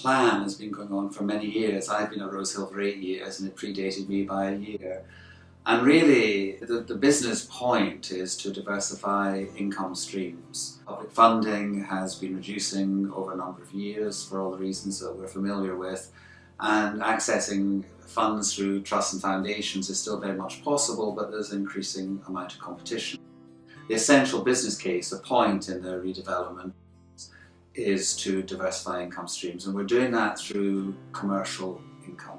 plan has been going on for many years. I've been at Rosehill for 8 years and it predated me by a year. And really, the business point is to diversify income streams. Public funding has been reducing over a number of years for all the reasons that we're familiar with, and accessing funds through trusts and foundations is still very much possible, but there's an increasing amount of competition. The essential business case, the point in the redevelopment, is to diversify income streams, and we're doing that through commercial income.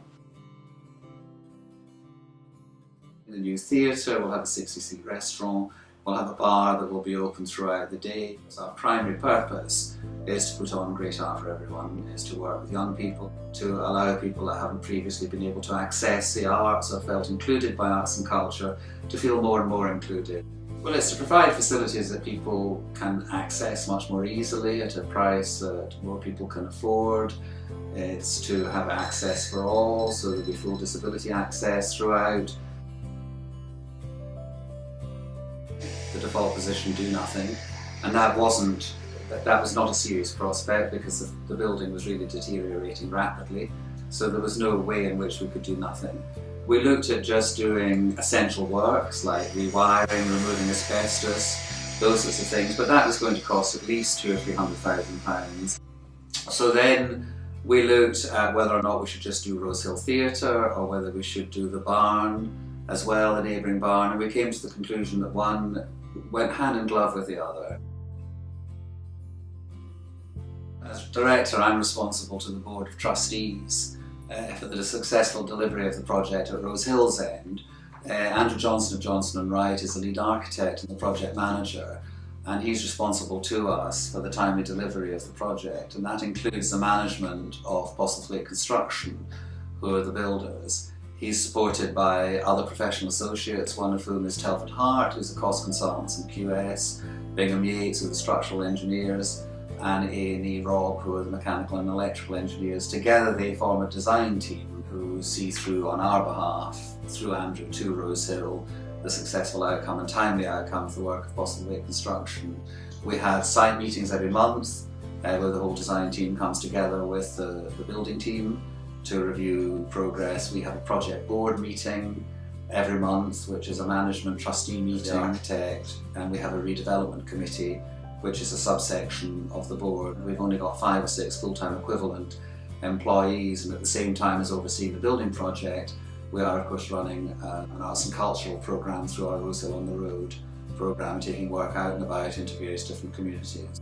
In the new theatre, we'll have a 60-seat restaurant, we'll have a bar that will be open throughout the day. So our primary purpose is to put on great art for everyone, is to work with young people, to allow people that haven't previously been able to access the arts or felt included by arts and culture to feel more and more included. Well, it's to provide facilities that people can access much more easily at a price that more people can afford. It's to have access for all, so there'll be full disability access throughout. The default position, do nothing, and that was not a serious prospect because the building was really deteriorating rapidly, so there was no way in which we could do nothing. We looked at just doing essential works like rewiring, removing asbestos, those sorts of things, but that was going to cost at least £200,000 or £300,000. So then we looked at whether or not we should just do Rosehill Theatre or whether we should do the barn as well, the neighbouring barn, and we came to the conclusion that one went hand in glove with the other. As director, I'm responsible to the Board of Trustees for the successful delivery of the project at Rosehill's end. Andrew Johnson of Johnson & Wright is the lead architect and the project manager, and he's responsible to us for the timely delivery of the project, and that includes the management of Bosselthwaite Construction, who are the builders. He's supported by other professional associates, one of whom is Telford Hart, who's the cost consultants and QS, Bingham Yates, who are the structural engineers, and A&E Rob, who are the mechanical and electrical engineers. Together they form a design team who see through on our behalf, through Andrew to Rosehill, the successful outcome and timely outcome of the work of Bosselthwaite Construction. We have site meetings every month where the whole design team comes together with the building team to review progress. We have a project board meeting every month, which is a management trustee meeting, architect, and we have a redevelopment committee, which is a subsection of the board. We've only got 5 or 6 full-time equivalent employees, and at the same time as overseeing the building project, we are of course running an arts and cultural programme through our Rosehill on the Road programme, taking work out and about into various different communities.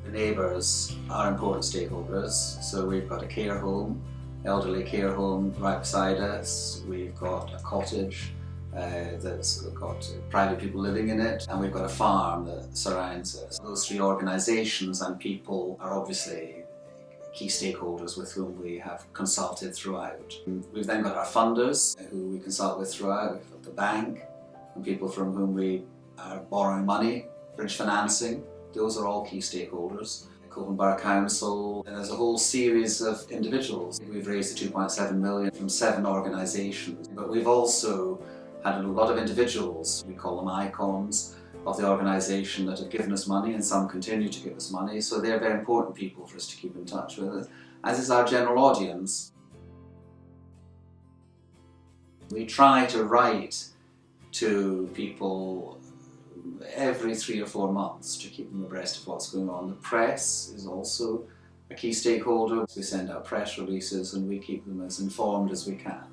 The neighbours are important stakeholders, so we've got a care home, elderly care home right beside us, we've got a cottage that's got private people living in it, and we've got a farm that surrounds us. Those 3 organisations and people are obviously key stakeholders with whom we have consulted throughout. We've then got our funders who we consult with throughout. We've got the bank and people from whom we are borrowing money, bridge financing. Those are all key stakeholders. Coleman Borough Council, and there's a whole series of individuals. We've raised the 2.7 million from 7 organisations, but we've also had a lot of individuals, we call them icons of the organisation, that have given us money, and some continue to give us money, so they're very important people for us to keep in touch with, as is our general audience. We try to write to people every 3 or 4 months to keep them abreast of what's going on. The press is also a key stakeholder. We send out press releases and we keep them as informed as we can.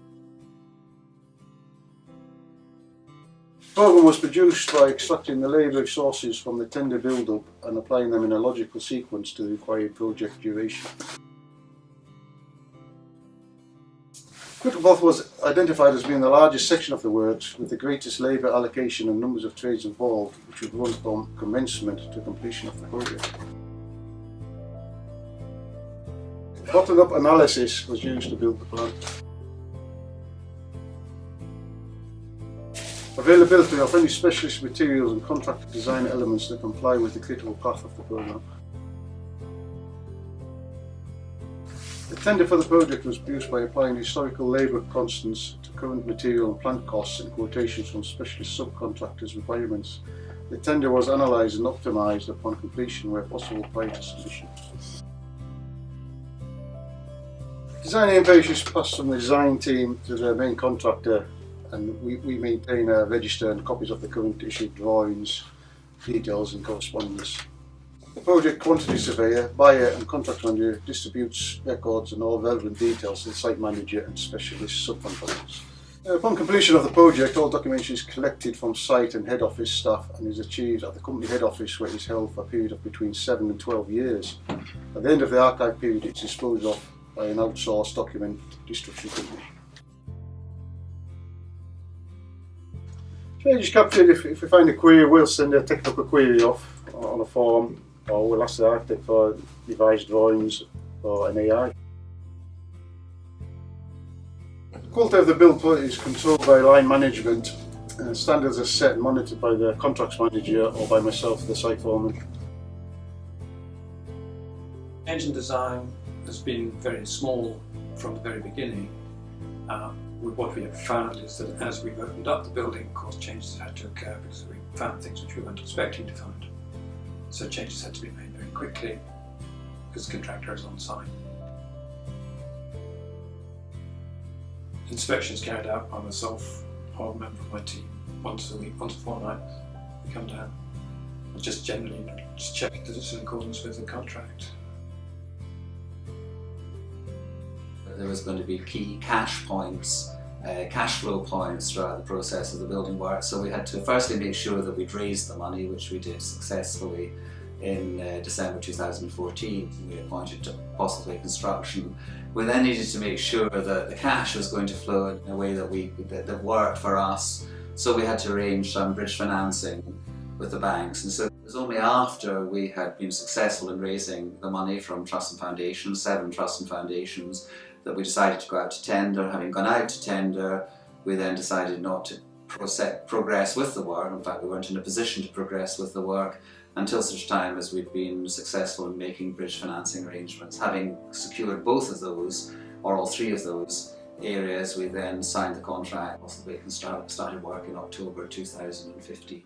The programme was produced by extracting the labour resources from the tender build-up and applying them in a logical sequence to the required project duration. Crickleforth was identified as being the largest section of the works with the greatest labour allocation and numbers of trades involved, which would run from commencement to completion of the project. Bottom-up analysis was used to build the plan. Availability of any specialist materials and contractor design elements that comply with the critical path of the programme. The tender for the project was produced by applying historical labour constants to current material and plant costs and quotations from specialist subcontractors' requirements, The tender was analysed and optimised upon completion where possible prior to submission. Design aim pages passed from the design team to the main contractor, and we maintain a register and copies of the current issued drawings, details and correspondence. The project quantity surveyor, buyer and contract manager distributes records and all relevant details to the site manager and specialist subcontractors. Upon completion of the project, all documentation is collected from site and head office staff and is achieved at the company head office, where it is held for a period of between 7 and 12 years. At the end of the archive period, it is disposed of by an outsourced document destruction company. Page is captured. If we find a query, we'll send a technical query off on a form, or we'll ask the architect for revised drawings or an AI. The quality of the build is controlled by line management. Standards are set and monitored by the contracts manager or by myself, the site foreman. Engine design has been very small from the very beginning. What we have found is that as we've opened up the building, of course changes had to occur because we found things which we weren't expecting to find. So changes had to be made very quickly because the contractor is on site. Inspections carried out by myself or a member of my team once a week, once a fortnight. We come down and just generally just check that it's in accordance with the contract. There was going to be key cash points, cash flow points throughout the process of the building work. So we had to firstly make sure that we'd raised the money, which we did successfully in December 2014. We appointed to possibly construction. We then needed to make sure that the cash was going to flow in a way that worked for us. So we had to arrange some bridge financing with the banks. And so it was only after we had been successful in raising the money from trusts and foundations, 7 trusts and foundations, that we decided to go out to tender. Having gone out to tender, we then decided not to progress with the work. In fact, we weren't in a position to progress with the work until such time as we'd been successful in making bridge financing arrangements. Having secured both of those, or all 3 of those areas, we then signed the contract, possibly started work in October 2015.